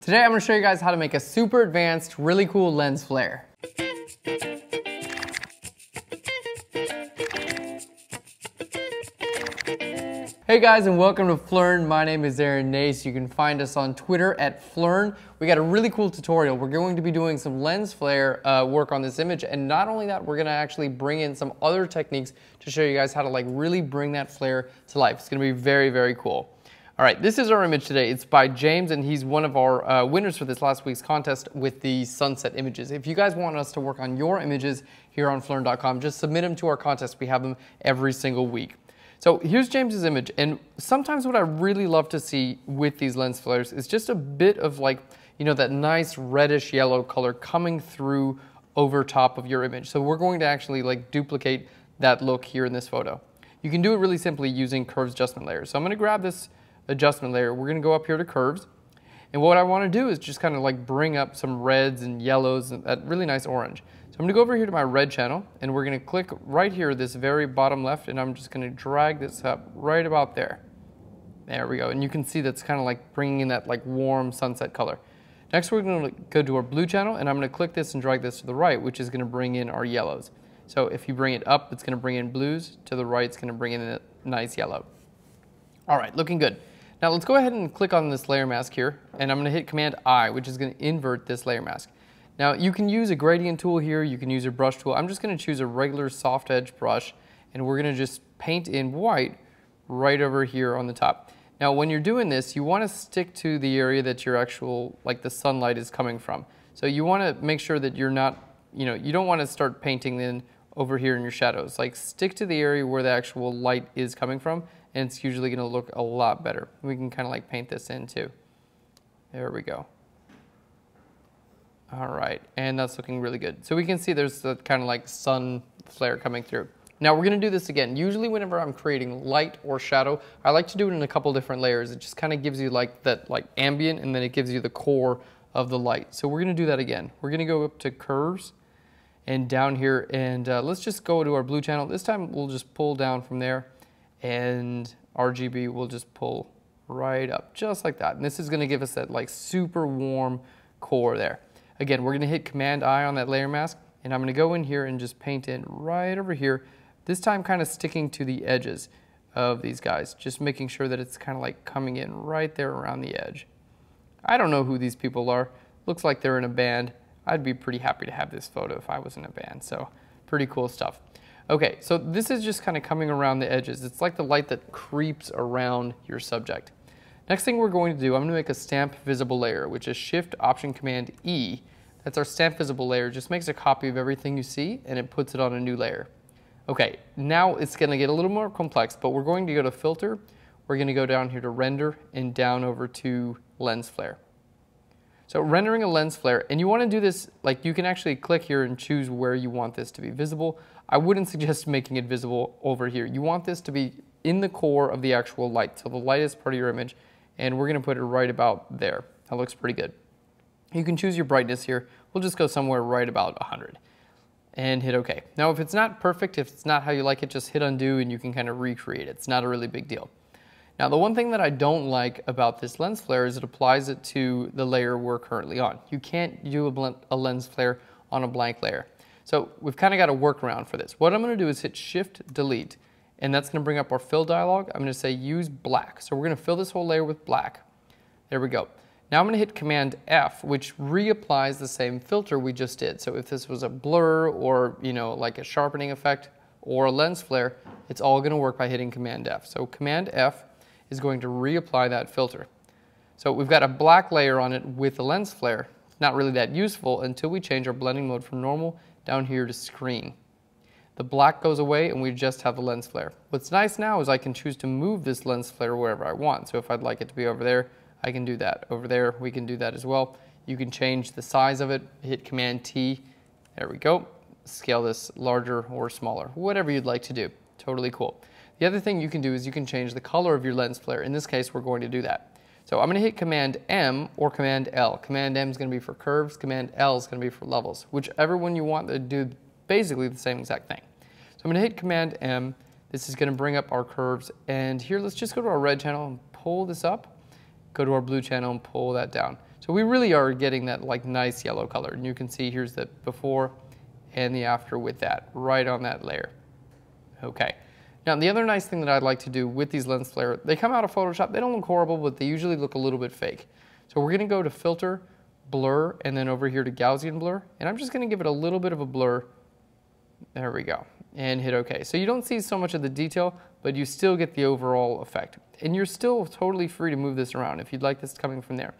Today I'm going to show you guys how to make a super advanced, really cool lens flare. Hey guys, and welcome to Phlearn. My name is Aaron Nace. You can find us on Twitter at Phlearn. We got a really cool tutorial. We're going to be doing some lens flare work on this image, and not only that, we're going to actually bring in some other techniques to show you guys how to really bring that flare to life. It's going to be very, very cool. All right, this is our image today. It's by James, and he's one of our winners for this last week's contest with the sunset images. If you guys want us to work on your images here on Phlearn.com, just submit them to our contest. We have them every single week. So here's James's image, and sometimes what I really love to see with these lens flares is just a bit of that nice reddish yellow color coming through over top of your image. So we're going to actually duplicate that look here in this photo. You can do it really simply using curves adjustment layers. So I'm going to grab this adjustment layer. We're going to go up here to curves, and what I want to do is just kind of bring up some reds and yellows and that really nice orange. So I'm going to go over here to my red channel, and we're going to click right here, this very bottom left, and I'm just going to drag this up right about there. There we go, and you can see that's kind of bringing in that warm sunset color. Next we're going to go to our blue channel, and I'm going to click this and drag this to the right, which is going to bring in our yellows. So if you bring it up, it's going to bring in blues. To the right, it's going to bring in a nice yellow. All right, looking good. Now let's go ahead and click on this layer mask here, and I'm going to hit Command I, which is going to invert this layer mask. Now you can use a gradient tool here, you can use a brush tool. I'm just going to choose a regular soft edge brush, and we're going to just paint in white right over here on the top. Now when you're doing this, you want to stick to the area that your actual, the sunlight is coming from. So you want to make sure that you're not, you don't want to start painting then over here in your shadows. Stick to the area where the actual light is coming from, and it's usually going to look a lot better. We can kind of paint this in too. There we go. All right, and that's looking really good. So we can see there's the kind of sun flare coming through. Now we're going to do this again. Usually whenever I'm creating light or shadow, I like to do it in a couple different layers. It just kind of gives you that ambient, and then it gives you the core of the light. So we're going to do that again. We're going to go up to curves and down here, and let's just go to our blue channel. This time we'll just pull down from there, and RGB will just pull right up, just like that. And this is going to give us that super warm core there. Again, we're going to hit Command I on that layer mask, and I'm going to go in here and just paint in right over here, this time kind of sticking to the edges of these guys, just making sure that it's kind of coming in right there around the edge. I don't know who these people are. Looks like they're in a band. I'd be pretty happy to have this photo if I was in a band, so pretty cool stuff. Okay, so this is just kind of coming around the edges. It's like the light that creeps around your subject. Next thing we're going to do, I'm going to make a stamp visible layer, which is Shift Option Command E. That's our stamp visible layer. Just makes a copy of everything you see, and it puts it on a new layer. Okay, now it's going to get a little more complex, but we're going to go to Filter. We're going to go down here to Render and down over to Lens Flare. So rendering a lens flare, and you want to do this, you can actually click here and choose where you want this to be visible. I wouldn't suggest making it visible over here. You want this to be in the core of the actual light, so the lightest part of your image, and we're going to put it right about there. That looks pretty good. You can choose your brightness here. We'll just go somewhere right about 100 and hit OK. Now if it's not perfect, if it's not how you like it, just hit undo and you can kind of recreate it. It's not a really big deal. Now the one thing that I don't like about this lens flare is it applies it to the layer we're currently on. You can't do a lens flare on a blank layer. So we've kind of got a workaround for this. What I'm going to do is hit Shift Delete, and that's going to bring up our fill dialog. I'm going to say use black. So we're going to fill this whole layer with black. There we go. Now I'm going to hit Command F, which reapplies the same filter we just did. So if this was a blur or a sharpening effect or a lens flare, it's all going to work by hitting Command F. So Command F is going to reapply that filter. So we've got a black layer on it with a lens flare. It's not really that useful until we change our blending mode from normal down here to screen. The black goes away and we just have the lens flare. What's nice now is I can choose to move this lens flare wherever I want. So if I'd like it to be over there, I can do that. Over there, we can do that as well. You can change the size of it, hit Command T, there we go. Scale this larger or smaller, whatever you'd like to do. Totally cool. The other thing you can do is you can change the color of your lens flare. In this case, we're going to do that. So I'm going to hit Command M or Command L. Command M is going to be for curves, Command L is going to be for levels. Whichever one you want to do basically the same exact thing. So I'm going to hit Command M. This is going to bring up our curves. And here, let's just go to our red channel and pull this up. Go to our blue channel and pull that down. So we really are getting that like nice yellow color. And you can see here's the before and the after with that, right on that layer. Okay. Now the other nice thing that I'd like to do with these lens flare, they come out of Photoshop, they don't look horrible, but they usually look a little bit fake. So we're gonna go to Filter, Blur, and then over here to Gaussian Blur, and I'm just gonna give it a little bit of a blur. There we go, and hit OK. So you don't see so much of the detail, but you still get the overall effect. And you're still totally free to move this around if you'd like this coming from there.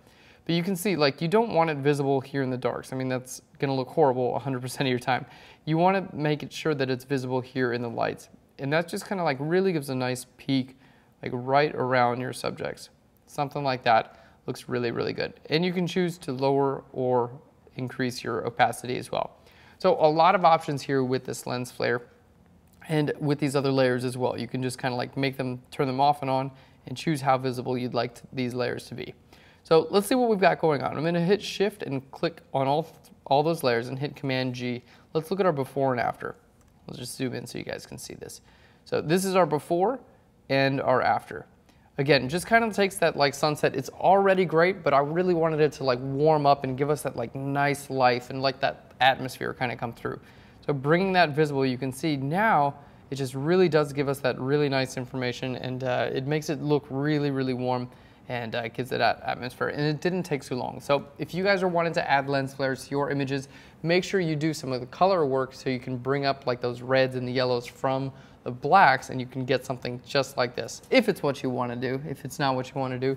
But you can see, like, you don't want it visible here in the darks. I mean, that's gonna look horrible 100% of your time. You wanna make it sure that it's visible here in the lights. And that just kind of like really gives a nice peak, like right around your subjects. Something like that looks really, really good. And you can choose to lower or increase your opacity as well. So a lot of options here with this lens flare and with these other layers as well. You can just kind of like make them, turn them off and on and choose how visible you'd like these layers to be. So let's see what we've got going on. I'm gonna hit Shift and click on all those layers and hit Command G. Let's look at our before and after. Let's just zoom in so you guys can see this. So this is our before and our after. Again, just kind of takes that like sunset. It's already great, but I really wanted it to like warm up and give us that like nice life and like that atmosphere kind of come through. So bringing that visible, you can see now it just really does give us that really nice information, and it makes it look really, really warm, and gives it that atmosphere, and it didn't take too long. So if you guys are wanting to add lens flares to your images, make sure you do some of the color work so you can bring up like those reds and the yellows from the blacks, and you can get something just like this. If it's what you want to do. If it's not what you want to do,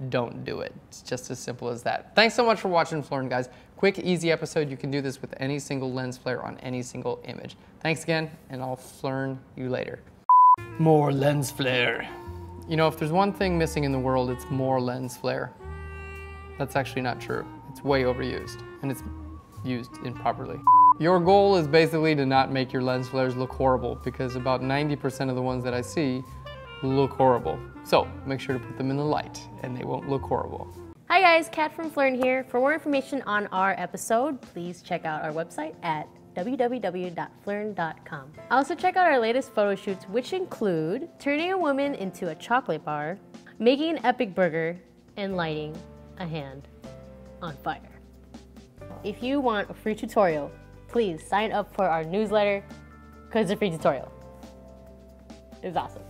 don't do it. It's just as simple as that. Thanks so much for watching Phlearn, guys. Quick, easy episode. You can do this with any single lens flare on any single image. Thanks again, and I'll Phlearn you later. More lens flare. You know, if there's one thing missing in the world, it's more lens flare. That's actually not true. It's way overused, and it's used improperly. Your goal is basically to not make your lens flares look horrible, because about 90% of the ones that I see look horrible. So make sure to put them in the light, and they won't look horrible. Hi guys, Kat from Phlearn here. For more information on our episode, please check out our website at www.phlearn.com. Also check out our latest photo shoots, which include turning a woman into a chocolate bar, making an epic burger, and lighting a hand on fire. If you want a free tutorial, please sign up for our newsletter because it's a free tutorial. It's awesome.